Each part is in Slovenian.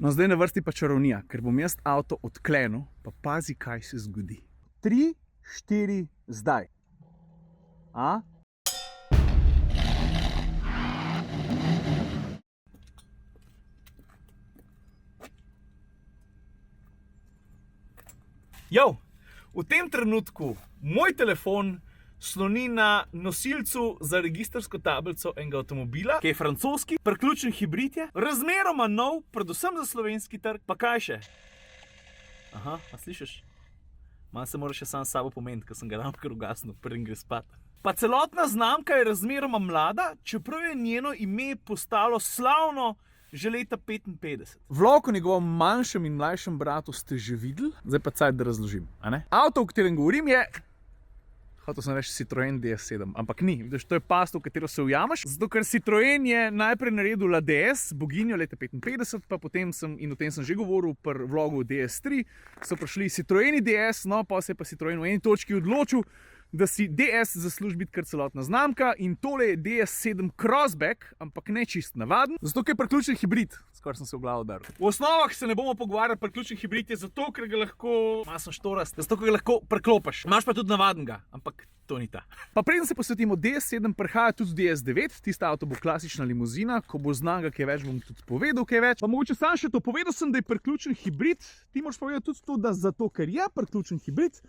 No, zdaj na vrsti pa čarovnija, ker bom jaz avto odklenil, pa pazi, kaj se zgodi. 3, 4, zdaj. A? Jo, v tem trenutku moj telefon sloni na nosilcu za registrsko tablico enega avtomobila, ki je francoski, priključen hibrid je, razmeroma nov, predvsem za slovenski trg, pa kaj še? Aha, a slišiš? Malo se moraš še sam s sabo pomeniti, ker sem ga ravnokar ugasnil, preden gre spat. Pa celotna znamka je razmeroma mlada, čeprav je njeno ime postalo slavno že leta 55. Vlog o njegovem manjšem in mlajšem bratu ste že videli, zdaj pa cajt, da razložim. Avto, o katerem govorim, je hotel sem reči Citroen DS7, ampak ni. Vidiš, to je past, v katero se ujameš, zato ker Citroen je najprej naredil DS, boginjo leta 55, pa potem in o tem sem že govoril pri vlogu DS3, so prišli Citroeni DS, no pa se je pa Citroen v eni točki odločil, da si DS zasluži biti kar celotna znamka in tole je DS7 Crossback, ampak ne čist navaden, zato ker je priključen hibrid. Skoraj sem se v glavo udaril. V osnovah se ne bomo pogovarjali, priključen hibrid je zato, ker ga lahko, malo sem štorast, zato ker ga lahko preklopiš. Imaš pa tudi navadenega, ampak to ni ta. Pa preden se posvetimo DS7, prihaja tudi DS9, tista avto bo klasična limuzina, ko bo znanga kaj več, bom tudi povedal kaj več. Pa mogoče sam še to, povedal sem, da je priključen hibrid, ti moraš povedati tudi to, da zato, ker je priključen hibrid,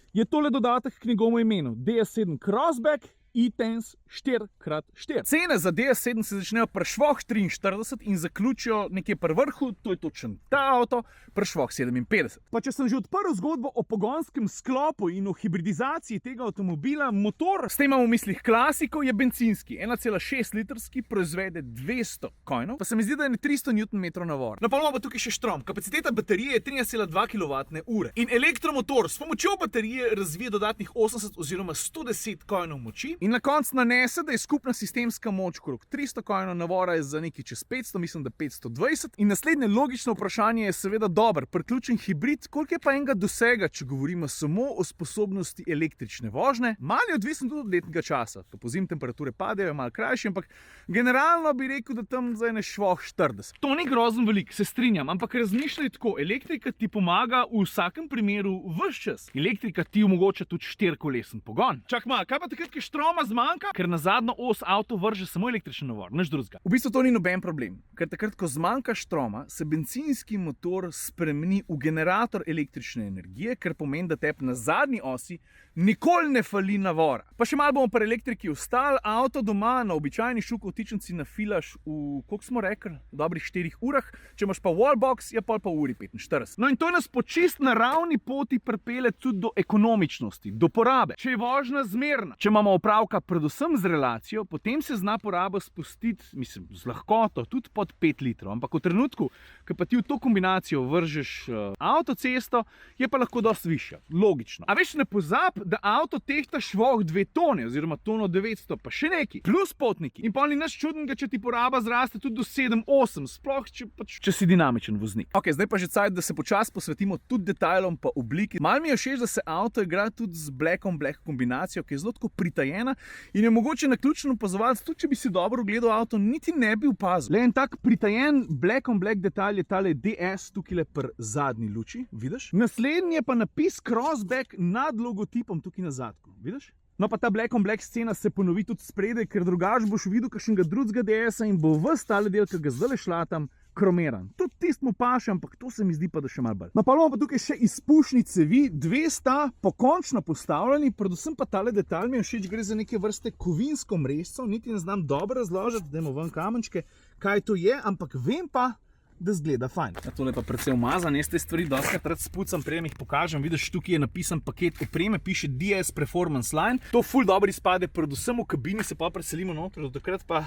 je tole dodatek k njegovemu imenu. DS7 Crossback e-Tense 4x4. Cene za DS7 se začnejo pri švoh 43 in zaključijo nekje pri vrhu, to je točen ta avto, pri švoh 57. Pa če sem že odprl zgodbo o pogonskem sklopu in o hibridizaciji tega avtomobila, motor, s tem imam v mislih klasiko, je bencinski, 1,6 litrski, proizvede 200 konjev, pa se mi zdi, da je 300 Nm navor. No pa imamo pa tukaj še štrom. Kapaciteta baterije je 13,2 kWh in elektromotor s pomočjo baterije razvije dodatnih 80 oziroma 110 konjev moči. In na koncu nanese, da je skupna sistemska moč okrog 300 konjev navora, je za nekaj čez 500, mislim, da 520. In naslednje logično vprašanje je seveda dober, priključen hibrid, koliko je pa enega dosega, če govorimo samo o sposobnosti električne vožnje. Malo je odvisen tudi od letnega časa, pa pozimi temperature padajo, malo krajše, ampak generalno bi rekel, da tam zdaj ne švoh 40. To ni grozno veliko, se strinjam, ampak razmišljaj tako, elektrika ti pomaga v vsakem primeru ves čas. Elektrika ti omogoča tudi 4-kolesen pogon. Čak malo, kaj pa takrat, ki štroma zmanjka, ker na zadnjo os avto vrže samo električen navor, nič drugega. V bistvu to ni noben problem, ker takrat, ko zmanjka štroma, se bencinski motor spremeni v generator električne energije, kar pomeni, da tebi na zadnji osi nikoli ne fali navora. Pa še malo bomo pri elektriki ostali, avto doma na običajni šukov tičnici nafilaš v, koliko smo rekli, dobrih 4 urah, če imaš pa wallbox, je pol pa uri 45. No in to nas po čist naravni poti pripelje tudi do ekonomičnosti, do porabe. Če je vožnja zmerna, če imamo opravka predvsem z relacijo, potem se zna poraba spustiti, mislim, z lahkoto, tudi pod 5 litrov. Ampak v trenutku, ko pa ti v to kombinacijo vržeš avtocesto, je pa lahko dosti višja. Logično. A veš, ne pozab, da avto tehta švoh 2 tone, oziroma tono 900, pa še neki, plus potniki. In pa ni nič čudnega, če ti poraba zraste tudi do 7-8, sploh če si dinamičen voznik. Ok, zdaj pa že cajt, da se počasi posvetimo tudi detajlom pa obliki. Malo mi je všeč, da se avto igra tudi z black on black kombinacijo, ki je zelo tako pritajena in je mogoče naključno opazovalec, tudi če bi si dobro ogledal avto, niti ne bi opazil. Le en tak pritajen black on black detalj je tale DS tukaj pri zadnji luči, vidiš? Naslednji je pa napis Crossback nad logotipom tukaj na zadku, vidiš? No pa ta black on black scena se ponovi tudi spredaj, ker drugač boš videl kakšnega drugega DS-a in bo ves tale del, ki ga zdaj šlatam, kromeran. Tudi tist mu paše, ampak to se mi zdi pa, da še malo bolj. No pa imamo pa tukaj še izpušni cevi, 2 sta pokončno postavljeni, predvsem pa tale detalj mi je všeč, gre za neke vrste kovinsko mrežco, niti ne znam dobro razložiti, dajmo ven kamenčke, kaj to je, ampak vem pa, da zgleda fajn. Ja, tole pa predvsej umazan, jaz te stvari dostakrat rad spucam, preden jih pokažem. Vidiš, tukaj je napisan paket opreme, piše DS Performance Line. To ful dobro izpade, predvsem v kabini se pa preselimo noter, do takrat pa,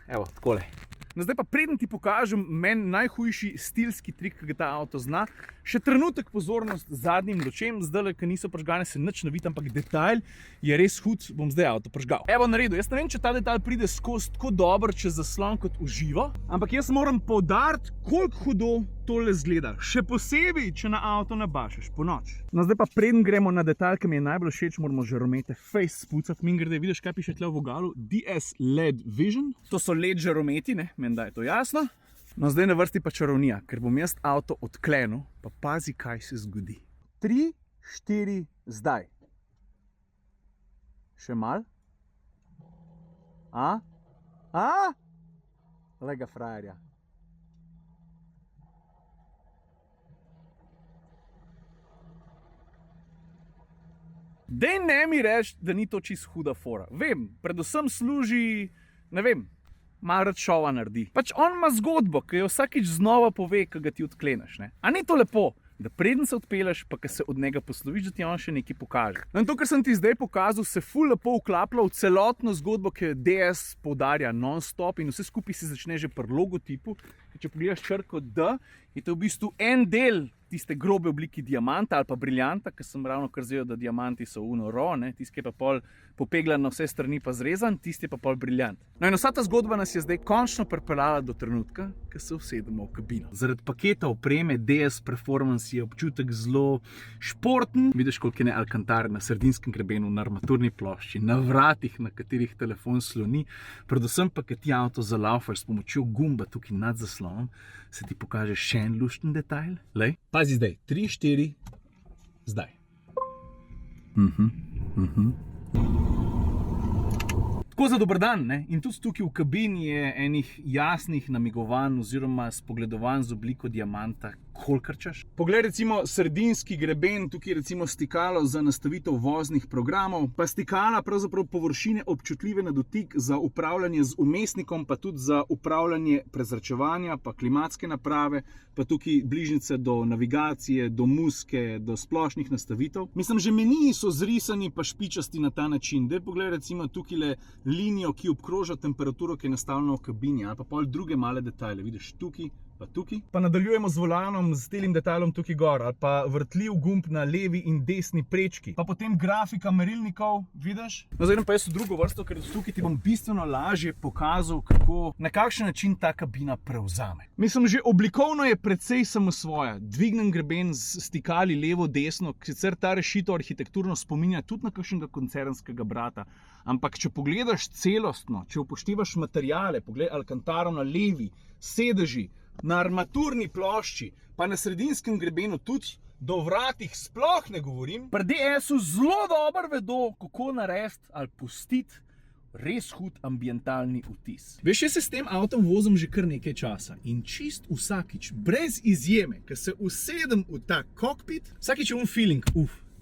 evo, takole. No, zdaj pa preden ti pokažem meni najhujši stilski trik, ki ga ta avto zna, še trenutek pozornost zadnjim lučem, zdaj, ki niso prižgane, se nič ne vidi, ampak detajl je res hud, bom zdaj avto prižgal. Evo naredil, jaz ne vem, če ta detajl pride skozi tako dobro čez zaslon kot v živo, ampak jaz moram poudariti, koliko hudo tole zgleda. Še posebej, če na avto nabašeš po noč. No, zdaj pa preden gremo na detajl, ki mi je najbolj všeč, moramo žaromete face spucati. Mimogrede, vidiš, kaj piše tle v vogalu? DS LED Vision. To so LED žarometi, ne? Menda je to jasno. No, zdaj na vrsti pa čarovnija, ker bom jaz avto odklenil, pa pazi, kaj se zgodi. 3, 4, zdaj. Še mal? Lega frajerja. Dej ne mi reči, da ni to čist huda fora. Vem, predvsem služi, ne vem, malo rad šova naredi. Pač on ima zgodbo, ki jo vsakič znova pove, ko ga ti odkleneš, ne? A ni to lepo, da preden se odpelješ, pa ko se od njega posloviš, da ti on še nekaj pokaže. No in to, kar sem ti zdaj pokazal, se ful lepo vklapla v celotno zgodbo, ki jo DS poudarja non-stop in vse skupaj se začne že pri logotipu. Če pogledaš črko D, je to v bistvu en del tiste grobe obliki diamanta ali pa briljanta, ker sem ravno kar zvedel, da diamanti so ro, tisti, ki je pa pol popeglan na vse strani pa zrezan, tisti je pa pol briljant. No in vsa ta zgodba nas je zdaj končno pripeljala do trenutka, ko se usedemo v kabino. Zaradi paketa opreme DS Performance je občutek zelo športen. Vidiš, koliko je ne Alcantara na sredinskem grebenu, na armaturni plošči, na vratih, na katerih telefon sloni, predvsem pa, ko ti avto zalaufaš s pomočjo gumba tukaj nad zaslonom, se ti pokaže še en lušten detajl. Lej, pazi zdaj, 3, 4, zdaj. Tako za dober dan, ne? In tudi tukaj v kabini je enih jasnih namigovanj oziroma spogledovanj z obliko diamanta, kolikor češ. Poglej recimo sredinski greben, tukaj recimo stikalo za nastavitev voznih programov, pa stikala pravzaprav površine občutljive na dotik za upravljanje z vmesnikom, pa tudi za upravljanje prezračevanja, pa klimatske naprave, pa tukaj bližnjice do navigacije, do muzike, do splošnih nastavitev. Mislim, že meniji so zrisani pa špičasti na ta način. Daj poglej recimo tukaj linijo, ki obkroža temperaturo, ki je nastavljena v kabini, ali pa pol druge male detajle. Vidiš tukaj, pa tukaj. Pa nadaljujemo z volanom, z telim detajlom tukaj gor, ali pa vrtljiv gumb na levi in desni prečki. Pa potem grafika merilnikov, vidiš? No, zdaj pa jaz v drugo vrsto, ker tukaj ti bom bistveno lažje pokazal, kako, na kakšen način ta kabina prevzame. Mislim, že oblikovno je precej samosvoja. Dvignen greben z stikali levo, desno, sicer ta rešitev arhitekturno spominja tudi na kakšnega koncernskega brata. Ampak če pogledaš celostno, če upoštevaš materiale, pogledaj Alcantaro na levi, sedeži, na armaturni plošči, pa na sredinskem grebenu tudi, do vratih sploh ne govorim. Pri DS-u zelo dobro vedo, kako narediti ali pustiti res hud ambientalni vtis. Veš, jaz se s tem avtom vozim že kar nekaj časa in čist vsakič, brez izjeme, ko se usedem v ta kokpit, vsakič je feeling,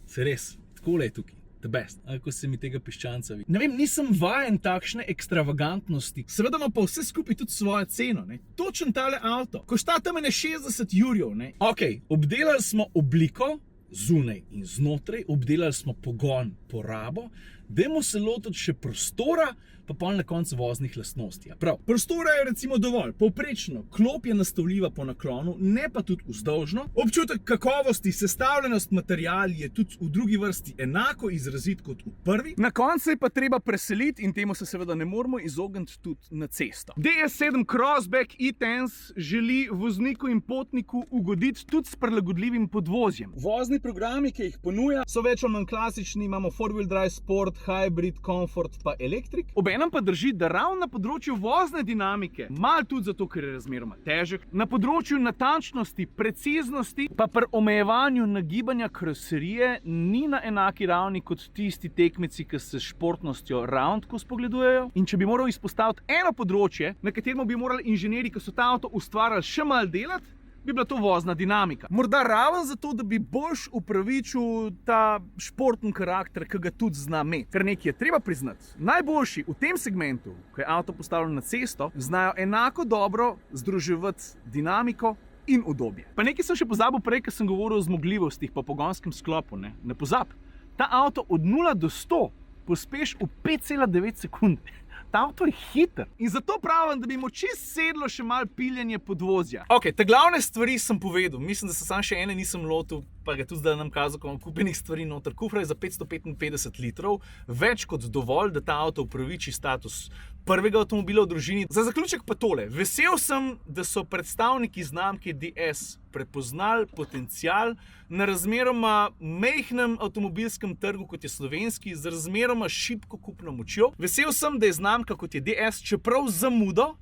se res, takole je tukaj. The best, ko se mi tega piščanca vidi. Ne vem, nisem vajen takšne ekstravagantnosti. Seveda ima pa vse skupaj tudi svojo ceno. Točen tale avto košta tam 60 jurjev. Ok, obdelali smo obliko, zunaj in znotraj, obdelali smo pogon, porabo, dajmo se lotiti še prostora, pa pol na koncu voznih lastnosti. Prav, prostora je recimo dovolj, povprečno, klop je nastavljiva po naklonu, ne pa tudi vzdolžno. Občutek kakovosti, sestavljenost material je tudi v drugi vrsti enako izrazit kot v prvi. Na koncu je pa treba preseliti in temu se seveda ne moramo izogniti tudi na cesto. DS7 Crossback E-Tense želi vozniku in potniku ugoditi tudi s prilagodljivim podvozjem. Vozni programi, ki jih ponuja, so več ali manj klasični, imamo 4-wheel drive, sport, hybrid, comfort pa elektrik. Obenem pa drži, da ravno na področju vozne dinamike, malo tudi zato, ker je razmeroma težek, na področju natančnosti, preciznosti, pa pri omejevanju nagibanja karoserije ni na enaki ravni kot tisti tekmeci, ki se s športnostjo ravno tako spogledujejo. In če bi moral izpostaviti eno področje, na katerem bi morali inženirji, ki so ta avto ustvarjali, še malo delati, bi bila to vozna dinamika. Morda raven zato, da bi boljš upravičil ta športen karakter, ki ga tudi zna imeti. Ker nekaj je treba priznati. Najboljši v tem segmentu, ko je avto postavljeno na cesto, znajo enako dobro združevati dinamiko in udobje. Pa nekaj sem še pozabil prej, ko sem govoril o zmogljivostih pa pogonskem sklopu. Ne pozab, ta avto od 0 do 100 pospeš v 5,9 sekunde. Ta avto je hiter. In zato pravim, da bi mu čisto sedlo še malo piljenje podvozja. Ok, te glavne stvari sem povedal. Mislim, da se sam še ene nisem lotil, pa ga tudi zdaj nam kazal, ko imam kupenih stvari noter. Kufra je za 555 litrov, več kot dovolj, da ta avto upraviči status prvega avtomobila v družini. Za zaključek pa tole. Vesel sem, da so predstavniki znamke DS prepoznali potencial na razmeroma majhnem avtomobilskem trgu, kot je slovenski, z razmeroma šibko kupno močjo. Vesel sem, da je znamka, kot je DS, čeprav zamudo,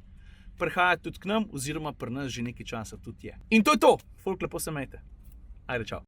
prihajati tudi k nam, oziroma pri nas že nekaj časa tudi je. In to je to, folk lepo se imejte. Ajde, čau.